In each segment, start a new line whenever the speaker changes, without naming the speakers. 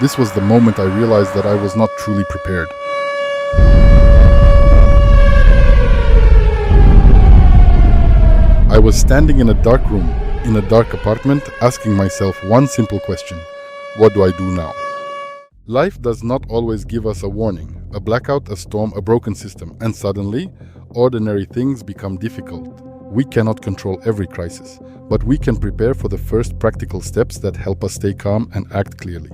This was the moment I realized that I was not truly prepared. I was standing in a dark room, in a dark apartment, asking myself one simple question: what do I do now? Life does not always give us a warning, a blackout, a storm, a broken system, and suddenly, ordinary things become difficult. We cannot control every crisis, but we can prepare for the first practical steps that help us stay calm and act clearly.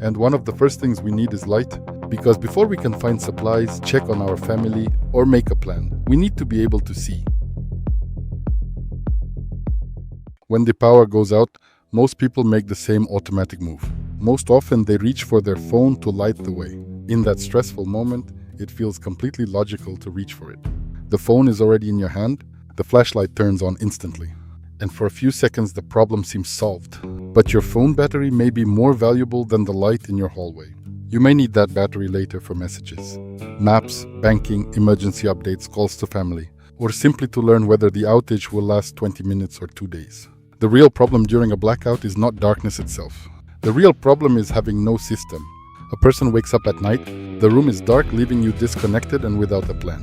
And one of the first things we need is light, because before we can find supplies, check on our family, or make a plan, we need to be able to see. When the power goes out, most people make the same automatic move. Most often they reach for their phone to light the way. In that stressful moment, it feels completely logical to reach for it. The phone is already in your hand, the flashlight turns on instantly. And for a few seconds the problem seems solved. But your phone battery may be more valuable than the light in your hallway. You may need that battery later for messages, maps, banking, emergency updates, calls to family, or simply to learn whether the outage will last 20 minutes or 2 days. The real problem during a blackout is not darkness itself. The real problem is having no system. A person wakes up at night, the room is dark, leaving you disconnected and without a plan.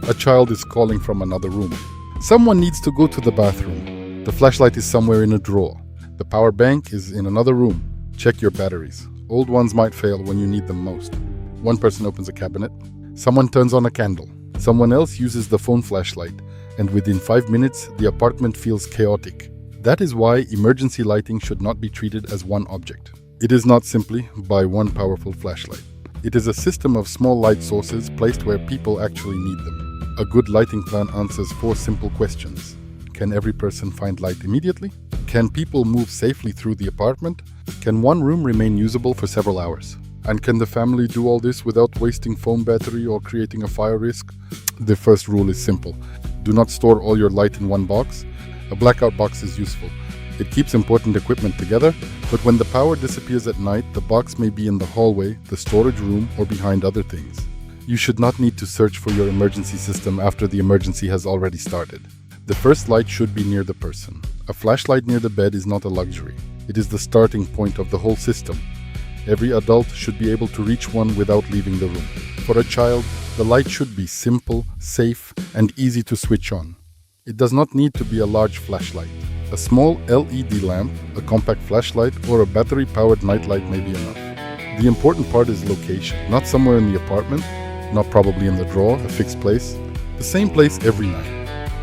A child is calling from another room. Someone needs to go to the bathroom. The flashlight is somewhere in a drawer. The power bank is in another room. Check your batteries. Old ones might fail when you need them most. One person opens a cabinet. Someone turns on a candle. Someone else uses the phone flashlight. And within 5 minutes, the apartment feels chaotic. That is why emergency lighting should not be treated as one object. It is not simply by one powerful flashlight. It is a system of small light sources placed where people actually need them. A good lighting plan answers 4 simple questions. Can every person find light immediately? Can people move safely through the apartment? Can one room remain usable for several hours? And can the family do all this without wasting phone battery or creating a fire risk? The first rule is simple. Do not store all your light in one box. A blackout box is useful. It keeps important equipment together, but when the power disappears at night, the box may be in the hallway, the storage room, or behind other things. You should not need to search for your emergency system after the emergency has already started. The first light should be near the person. A flashlight near the bed is not a luxury. It is the starting point of the whole system. Every adult should be able to reach one without leaving the room. For a child, the light should be simple, safe, and easy to switch on. It does not need to be a large flashlight. A small LED lamp, a compact flashlight, or a battery-powered nightlight may be enough. The important part is location, not somewhere in the apartment, not probably in the drawer, a fixed place, the same place every night.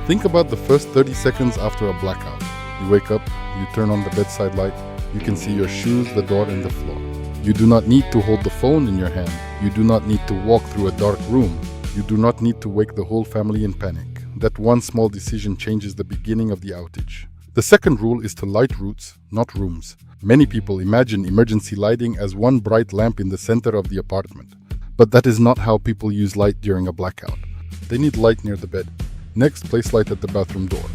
Think about the first 30 seconds after a blackout. You wake up, you turn on the bedside light, you can see your shoes, the door, and the floor. You do not need to hold the phone in your hand. You do not need to walk through a dark room. You do not need to wake the whole family in panic. That one small decision changes the beginning of the outage. The second rule is to light routes, not rooms. Many people imagine emergency lighting as one bright lamp in the center of the apartment. But that is not how people use light during a blackout. They need light near the bed. Next, place light at the bathroom door.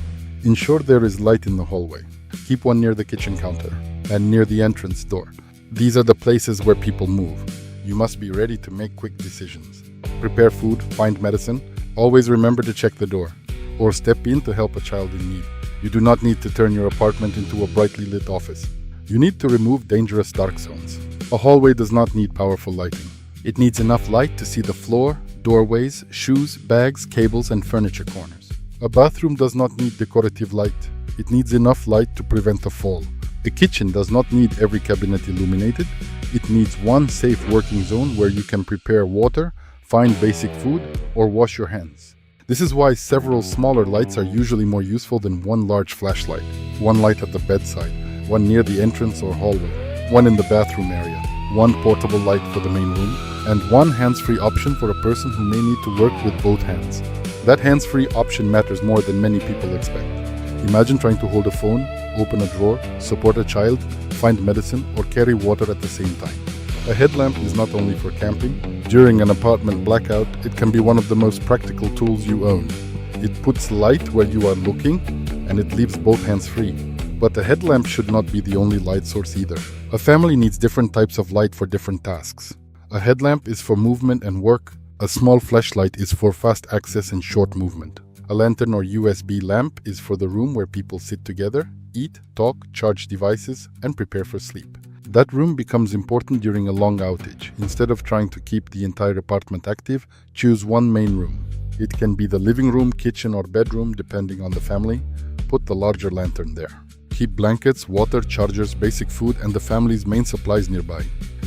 Ensure there is light in the hallway. Keep one near the kitchen counter and near the entrance door. These are the places where people move. You must be ready to make quick decisions. Prepare food, find medicine. Always remember to check the door or step in to help a child in need. You do not need to turn your apartment into a brightly lit office. You need to remove dangerous dark zones. A hallway does not need powerful lighting. It needs enough light to see the floor, doorways, shoes, bags, cables, and furniture corners. A bathroom does not need decorative light. It needs enough light to prevent a fall. A kitchen does not need every cabinet illuminated. It needs one safe working zone where you can prepare water, find basic food, or wash your hands. This is why several smaller lights are usually more useful than one large flashlight. One light at the bedside, one near the entrance or hallway, one in the bathroom area, one portable light for the main room, and one hands-free option for a person who may need to work with both hands. That hands-free option matters more than many people expect. Imagine trying to hold a phone, open a drawer, support a child, find medicine, or carry water at the same time. A headlamp is not only for camping. During an apartment blackout, it can be one of the most practical tools you own. It puts light where you are looking, and it leaves both hands free. But a headlamp should not be the only light source either. A family needs different types of light for different tasks. A headlamp is for movement and work. A small flashlight is for fast access and short movement. A lantern or USB lamp is for the room where people sit together, eat, talk, charge devices, and prepare for sleep. That room becomes important during a long outage. Instead of trying to keep the entire apartment active, choose one main room. It can be the living room, kitchen, or bedroom, depending on the family. Put the larger lantern there. Keep blankets, water, chargers, basic food, and the family's main supplies nearby.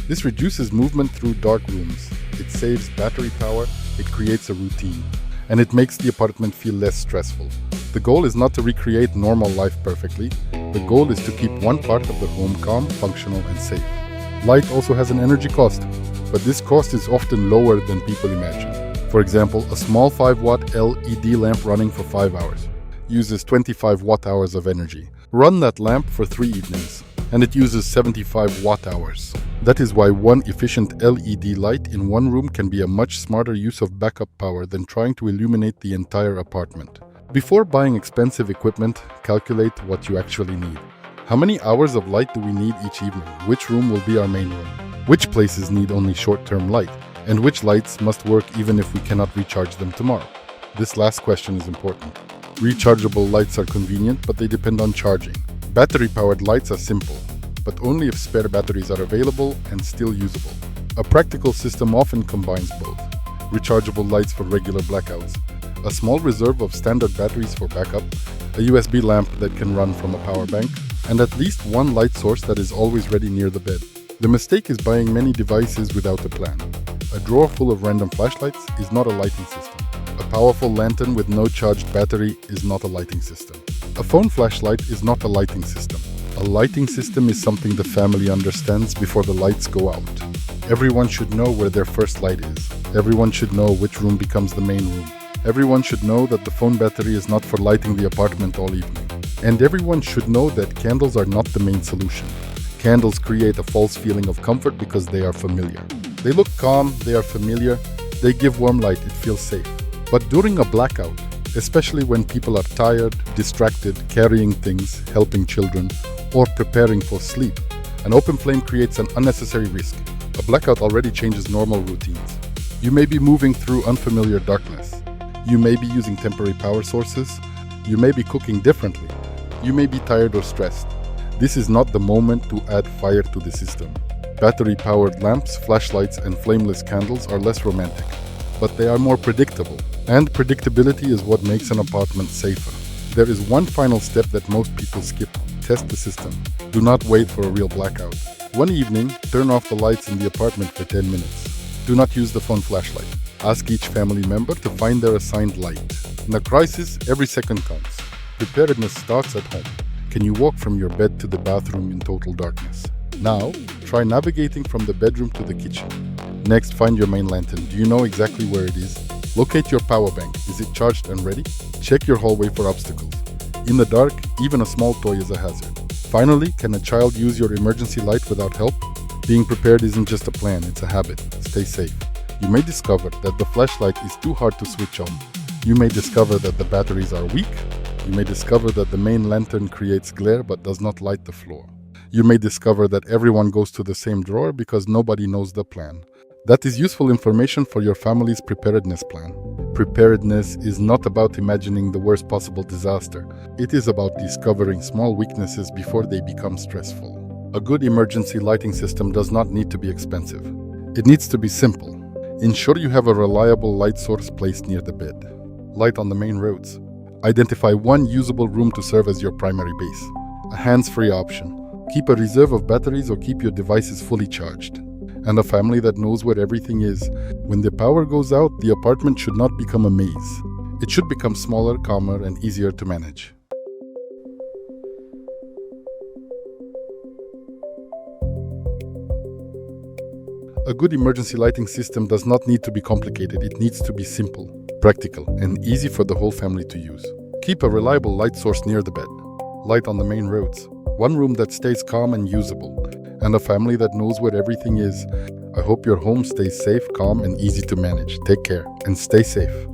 This reduces movement through dark rooms. It saves battery power, it creates a routine, and it makes the apartment feel less stressful. The goal is not to recreate normal life perfectly. The goal is to keep one part of the home calm, functional, and safe. Light also has an energy cost, but this cost is often lower than people imagine. For example, a small 5-watt LED lamp running for 5 hours uses 25 watt-hours of energy. Run that lamp for 3 evenings, and it uses 75 watt-hours. That is why one efficient LED light in one room can be a much smarter use of backup power than trying to illuminate the entire apartment. Before buying expensive equipment, calculate what you actually need. How many hours of light do we need each evening? Which room will be our main room? Which places need only short-term light? And which lights must work even if we cannot recharge them tomorrow? This last question is important. Rechargeable lights are convenient, but they depend on charging. Battery-powered lights are simple, but only if spare batteries are available and still usable. A practical system often combines both. Rechargeable lights for regular blackouts, a small reserve of standard batteries for backup, a USB lamp that can run from a power bank, and at least one light source that is always ready near the bed. The mistake is buying many devices without a plan. A drawer full of random flashlights is not a lighting system. A powerful lantern with no charged battery is not a lighting system. A phone flashlight is not a lighting system. A lighting system is something the family understands before the lights go out. Everyone should know where their first light is. Everyone should know which room becomes the main room. Everyone should know that the phone battery is not for lighting the apartment all evening. And everyone should know that candles are not the main solution. Candles create a false feeling of comfort because they are familiar. They look calm, they are familiar, they give warm light, it feels safe. But during a blackout, especially when people are tired, distracted, carrying things, helping children, or preparing for sleep, an open flame creates an unnecessary risk. A blackout already changes normal routines. You may be moving through unfamiliar darkness. You may be using temporary power sources. You may be cooking differently. You may be tired or stressed. This is not the moment to add fire to the system. Battery-powered lamps, flashlights, and flameless candles are less romantic, but they are more predictable. And predictability is what makes an apartment safer. There is one final step that most people skip. Test the system. Do not wait for a real blackout. One evening, turn off the lights in the apartment for 10 minutes. Do not use the phone flashlight. Ask each family member to find their assigned light. In a crisis, every second counts. Preparedness starts at home. Can you walk from your bed to the bathroom in total darkness? Now, try navigating from the bedroom to the kitchen. Next, find your main lantern. Do you know exactly where it is? Locate your power bank. Is it charged and ready? Check your hallway for obstacles. In the dark, even a small toy is a hazard. Finally, can a child use your emergency light without help? Being prepared isn't just a plan, it's a habit. Stay safe. You may discover that the flashlight is too hard to switch on. You may discover that the batteries are weak. You may discover that the main lantern creates glare but does not light the floor. You may discover that everyone goes to the same drawer because nobody knows the plan. That is useful information for your family's preparedness plan. Preparedness is not about imagining the worst possible disaster. It is about discovering small weaknesses before they become stressful. A good emergency lighting system does not need to be expensive. It needs to be simple. Ensure you have a reliable light source placed near the bed. Light on the main roads. Identify one usable room to serve as your primary base. A hands-free option. Keep a reserve of batteries or keep your devices fully charged. And a family that knows where everything is. When the power goes out, the apartment should not become a maze. It should become smaller, calmer, and easier to manage. A good emergency lighting system does not need to be complicated. It needs to be simple, practical, and easy for the whole family to use. Keep a reliable light source near the bed. Light on the main roads. One room that stays calm and usable. And a family that knows where everything is. I hope your home stays safe, calm, and easy to manage. Take care and stay safe.